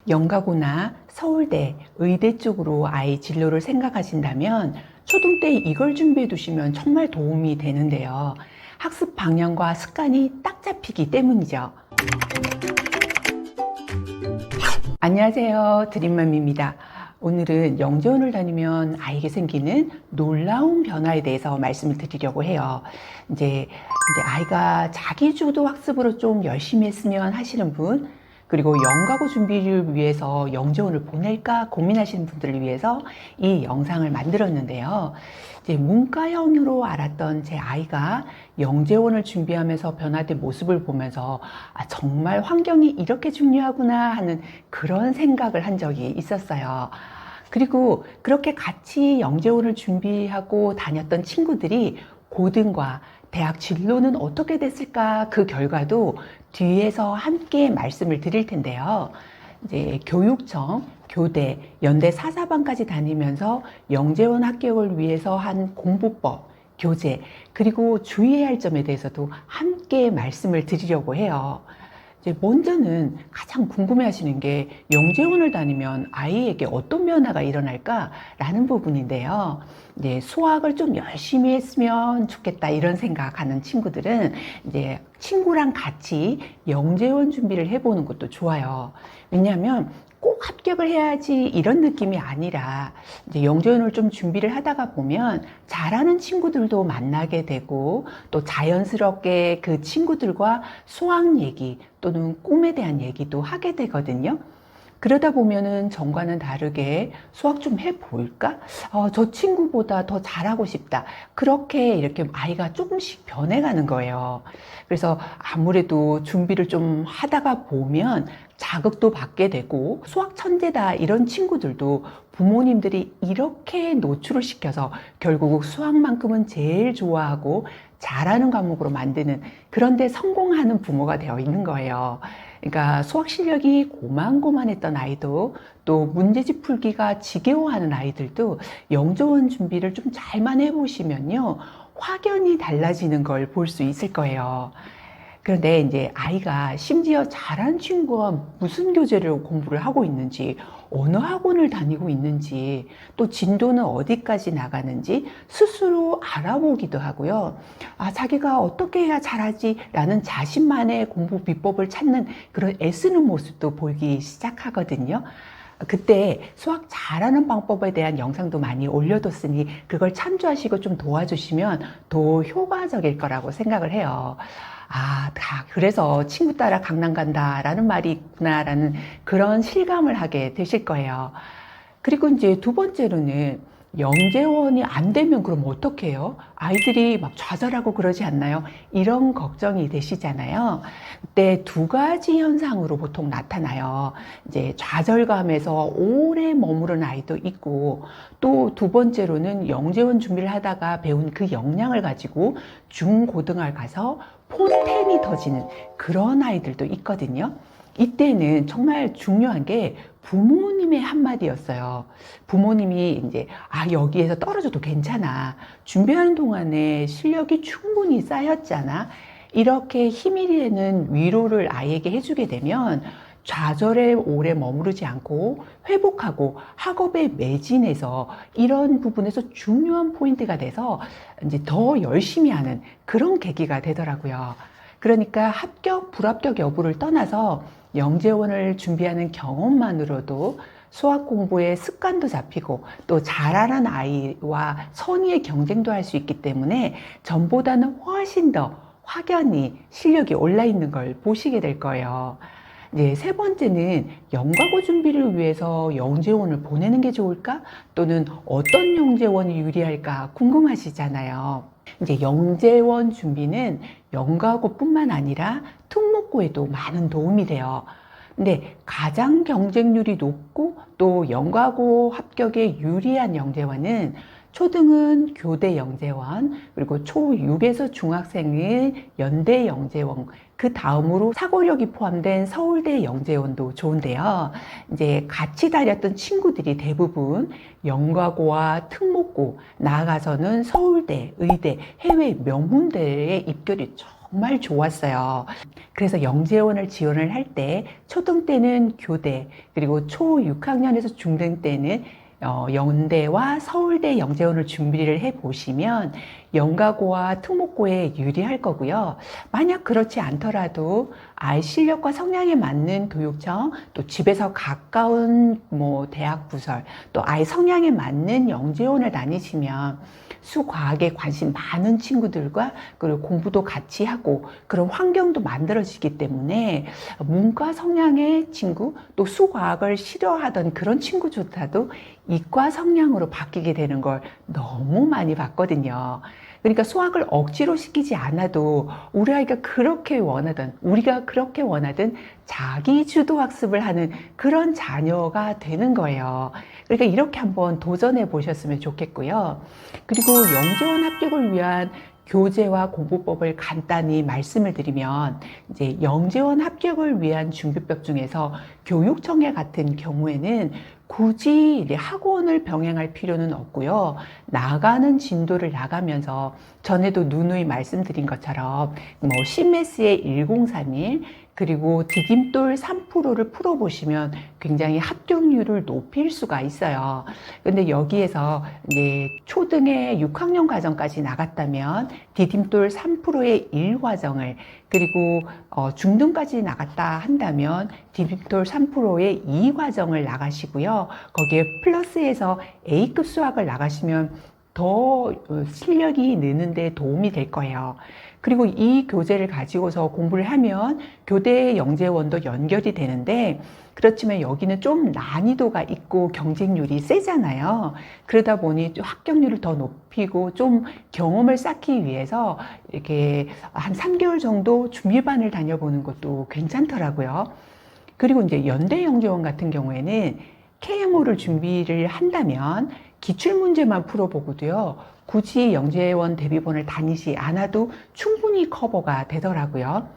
영가고나 서울대, 의대 쪽으로 아이 진로를 생각하신다면 초등 때 이걸 준비해 두시면 정말 도움이 되는데요. 학습 방향과 습관이 딱 잡히기 때문이죠. 안녕하세요. 드림맘입니다. 오늘은 영재원을 다니면 아이에게 생기는 놀라운 변화에 대해서 말씀을 드리려고 해요. 이제 아이가 자기주도 학습으로 좀 열심히 했으면 하시는 분, 그리고 영가고 준비를 위해서 영재원을 보낼까 고민하시는 분들을 위해서 이 영상을 만들었는데요. 이제 문과형으로 알았던 제 아이가 영재원을 준비하면서 변화된 모습을 보면서 정말 환경이 이렇게 중요하구나 하는 그런 생각을 한 적이 있었어요. 그리고 그렇게 같이 영재원을 준비하고 다녔던 친구들이 고등과 대학 진로는 어떻게 됐을까, 그 결과도 뒤에서 함께 말씀을 드릴 텐데요. 이제 교육청, 교대, 연대 사사반까지 다니면서 영재원 합격을 위해서 한 공부법, 교재, 그리고 주의해야 할 점에 대해서도 함께 말씀을 드리려고 해요. 이제 먼저는 가장 궁금해 하시는 게 영재원을 다니면 아이에게 어떤 변화가 일어날까라는 부분인데요. 이제 수학을 좀 열심히 했으면 좋겠다 이런 생각하는 친구들은 이제 친구랑 같이 영재원 준비를 해보는 것도 좋아요. 왜냐하면 꼭 합격을 해야지 이런 느낌이 아니라 이제 영재원을 좀 준비를 하다가 보면 잘하는 친구들도 만나게 되고 또 자연스럽게 그 친구들과 수학 얘기 또는 꿈에 대한 얘기도 하게 되거든요. 그러다 보면은 전과는 다르게 수학 좀 해볼까? 저 친구보다 더 잘하고 싶다. 그렇게 이렇게 아이가 조금씩 변해가는 거예요. 그래서 아무래도 준비를 좀 하다가 보면 자극도 받게 되고 수학 천재다 이런 친구들도 부모님들이 이렇게 노출을 시켜서 결국 수학만큼은 제일 좋아하고 잘하는 과목으로 만드는, 그런데 성공하는 부모가 되어 있는 거예요. 그러니까 수학 실력이 고만고만했던 아이도 또 문제집 풀기가 지겨워하는 아이들도 영재원 준비를 좀 잘만 해보시면요, 확연히 달라지는 걸 볼 수 있을 거예요. 그런데 이제 아이가 심지어 잘한 친구와 무슨 교재를 공부를 하고 있는지, 어느 학원을 다니고 있는지, 또 진도는 어디까지 나가는지 스스로 알아보기도 하고요. 자기가 어떻게 해야 잘하지? 라는 자신만의 공부 비법을 찾는 그런 애쓰는 모습도 보이기 시작하거든요. 그때 수학 잘하는 방법에 대한 영상도 많이 올려뒀으니 그걸 참조하시고 좀 도와주시면 더 효과적일 거라고 생각을 해요. 그래서 친구 따라 강남 간다라는 말이 있구나라는 그런 실감을 하게 되실 거예요. 그리고 이제 두 번째로는 영재원이 안 되면 그럼 어떻게 해요? 아이들이 막 좌절하고 그러지 않나요? 이런 걱정이 되시잖아요. 그때 두 가지 현상으로 보통 나타나요. 이제 좌절감에서 오래 머무른 아이도 있고, 또 두 번째로는 영재원 준비를 하다가 배운 그 역량을 가지고 중고등을 가서 폰텐이 터지는 그런 아이들도 있거든요. 이때는 정말 중요한 게 부모님의 한마디였어요. 부모님이 이제 여기에서 떨어져도 괜찮아, 준비하는 동안에 실력이 충분히 쌓였잖아, 이렇게 힘이 되는 위로를 아이에게 해주게 되면 좌절에 오래 머무르지 않고 회복하고 학업에 매진해서 이런 부분에서 중요한 포인트가 돼서 이제 더 열심히 하는 그런 계기가 되더라고요. 그러니까 합격, 불합격 여부를 떠나서 영재원을 준비하는 경험만으로도 수학 공부의 습관도 잡히고 또 잘하는 아이와 선의의 경쟁도 할 수 있기 때문에 전보다는 훨씬 더 확연히 실력이 올라 있는 걸 보시게 될 거예요. 이제 세 번째는 영가고 준비를 위해서 영재원을 보내는 게 좋을까? 또는 어떤 영재원이 유리할까 궁금하시잖아요. 이제 영재원 준비는 영가고뿐만 아니라 특목고에도 많은 도움이 돼요. 근데 가장 경쟁률이 높고 또 영가고 합격에 유리한 영재원은 초등은 교대 영재원, 그리고 초6에서 중학생은 연대 영재원, 그 다음으로 사고력이 포함된 서울대 영재원도 좋은데요. 이제 같이 다녔던 친구들이 대부분 영가고와 특목고, 나아가서는 서울대, 의대, 해외 명문대에 입결이 정말 좋았어요. 그래서 영재원을 지원을 할 때 초등 때는 교대, 그리고 초 6학년에서 중등 때는 연대와 서울대 영재원을 준비를 해 보시면 영가고와 특목고에 유리할 거고요. 만약 그렇지 않더라도 아이 실력과 성향에 맞는 교육청, 또 집에서 가까운 대학 부설, 또 아이 성향에 맞는 영재원을 다니시면 수과학에 관심 많은 친구들과 그리고 공부도 같이 하고 그런 환경도 만들어지기 때문에 문과 성향의 친구, 또 수과학을 싫어하던 그런 친구조차도 이과 성향으로 바뀌게 되는 걸 너무 많이 봤거든요. 그러니까 수학을 억지로 시키지 않아도 우리 아이가 그렇게 원하던, 우리가 그렇게 원하던 자기 주도 학습을 하는 그런 자녀가 되는 거예요. 그러니까 이렇게 한번 도전해 보셨으면 좋겠고요. 그리고 영재원 합격을 위한 교재와 공부법을 간단히 말씀을 드리면, 이제 영재원 합격을 위한 준비법 중에서 교육청회 같은 경우에는 굳이 이제 학원을 병행할 필요는 없고요. 나가는 진도를 나가면서 전에도 누누이 말씀드린 것처럼 CMS의 1031 그리고 디딤돌 3%를 풀어보시면 굉장히 합격률을 높일 수가 있어요. 근데 여기에서 이제 초등의 6학년 과정까지 나갔다면 디딤돌 3%의 1과정을, 그리고 중등까지 나갔다 한다면 디딤돌 3%의 2과정을 나가시고요. 거기에 플러스해서 A급 수학을 나가시면 더 실력이 느는데 도움이 될 거예요. 그리고 이 교재를 가지고서 공부를 하면 교대 영재원도 연결이 되는데, 그렇지만 여기는 좀 난이도가 있고 경쟁률이 세잖아요. 그러다 보니 합격률을 더 높이고 좀 경험을 쌓기 위해서 이렇게 한 3개월 정도 준비반을 다녀보는 것도 괜찮더라고요. 그리고 이제 연대 영재원 같은 경우에는 KMO를 준비를 한다면 기출문제만 풀어보고도요, 굳이 영재원 대비본을 다니지 않아도 충분히 커버가 되더라고요.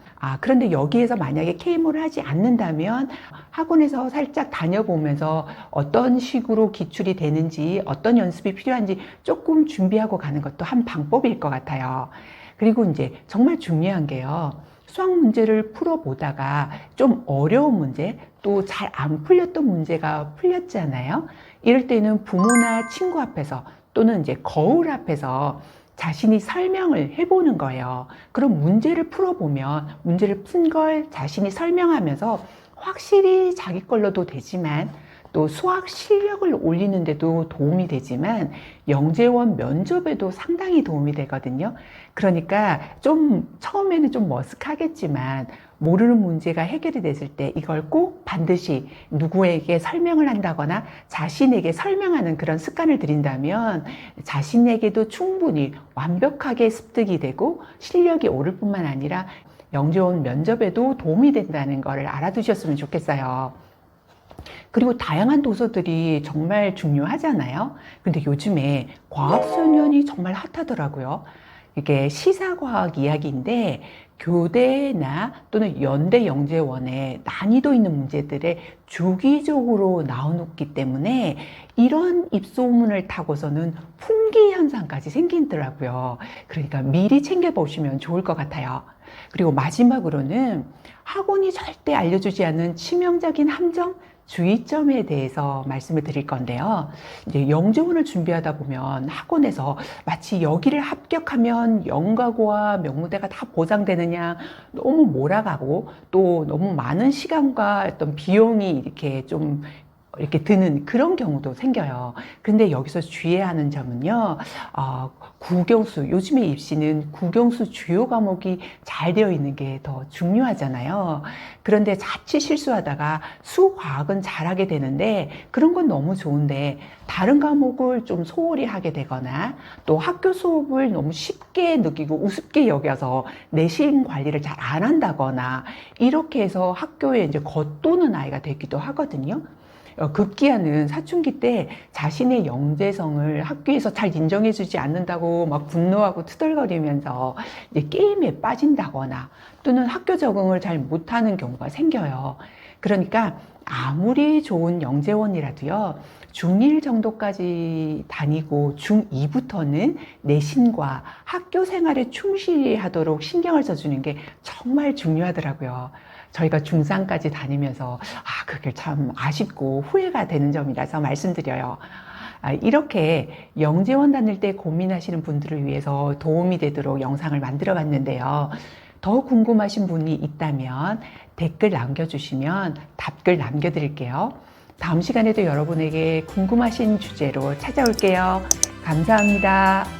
그런데 여기에서 만약에 KMO를 하지 않는다면 학원에서 살짝 다녀보면서 어떤 식으로 기출이 되는지, 어떤 연습이 필요한지 조금 준비하고 가는 것도 한 방법일 것 같아요. 그리고 이제 정말 중요한 게요, 수학 문제를 풀어보다가 좀 어려운 문제, 또 잘 안 풀렸던 문제가 풀렸잖아요. 이럴 때는 부모나 친구 앞에서 또는 이제 거울 앞에서 자신이 설명을 해보는 거예요. 그럼 문제를 풀어보면 문제를 푼 걸 자신이 설명하면서 확실히 자기 걸로도 되지만, 또 수학 실력을 올리는데도 도움이 되지만 영재원 면접에도 상당히 도움이 되거든요. 그러니까 좀 처음에는 좀 머쓱하겠지만 모르는 문제가 해결이 됐을 때 이걸 꼭 반드시 누구에게 설명을 한다거나 자신에게 설명하는 그런 습관을 들인다면 자신에게도 충분히 완벽하게 습득이 되고 실력이 오를 뿐만 아니라 영재원 면접에도 도움이 된다는 것을 알아두셨으면 좋겠어요. 그리고 다양한 도서들이 정말 중요하잖아요. 근데 요즘에 과학소년이 정말 핫하더라고요. 이게 시사과학 이야기인데 교대나 또는 연대 영재원에 난이도 있는 문제들에 주기적으로 나오기 때문에 이런 입소문을 타고서는 풍기 현상까지 생기더라고요. 그러니까 미리 챙겨보시면 좋을 것 같아요. 그리고 마지막으로는 학원이 절대 알려주지 않는 치명적인 함정, 주의점에 대해서 말씀을 드릴 건데요. 이제 영재원을 준비하다 보면 학원에서 마치 여기를 합격하면 영가고와 명문대가 다 보장되느냐 너무 몰아가고, 또 너무 많은 시간과 어떤 비용이 이렇게 드는 그런 경우도 생겨요. 근데 여기서 주의해야 하는 점은요, 국영수, 요즘에 입시는 국영수 주요 과목이 잘 되어 있는 게 더 중요하잖아요. 그런데 자칫 실수하다가 수과학은 잘하게 되는데, 그런 건 너무 좋은데 다른 과목을 좀 소홀히 하게 되거나, 또 학교 수업을 너무 쉽게 느끼고 우습게 여겨서 내신 관리를 잘 안 한다거나, 이렇게 해서 학교에 이제 겉도는 아이가 되기도 하거든요. 급기야는 사춘기 때 자신의 영재성을 학교에서 잘 인정해주지 않는다고 막 분노하고 투덜거리면서 이제 게임에 빠진다거나 또는 학교 적응을 잘 못하는 경우가 생겨요. 그러니까 아무리 좋은 영재원이라도요, 중1 정도까지 다니고 중2부터는 내신과 학교 생활에 충실히 하도록 신경을 써주는 게 정말 중요하더라고요. 저희가 중3까지 다니면서 그게 참 아쉽고 후회가 되는 점이라서 말씀드려요. 이렇게 영재원 다닐 때 고민하시는 분들을 위해서 도움이 되도록 영상을 만들어 봤는데요. 더 궁금하신 분이 있다면 댓글 남겨주시면 답글 남겨드릴게요. 다음 시간에도 여러분에게 궁금하신 주제로 찾아올게요. 감사합니다.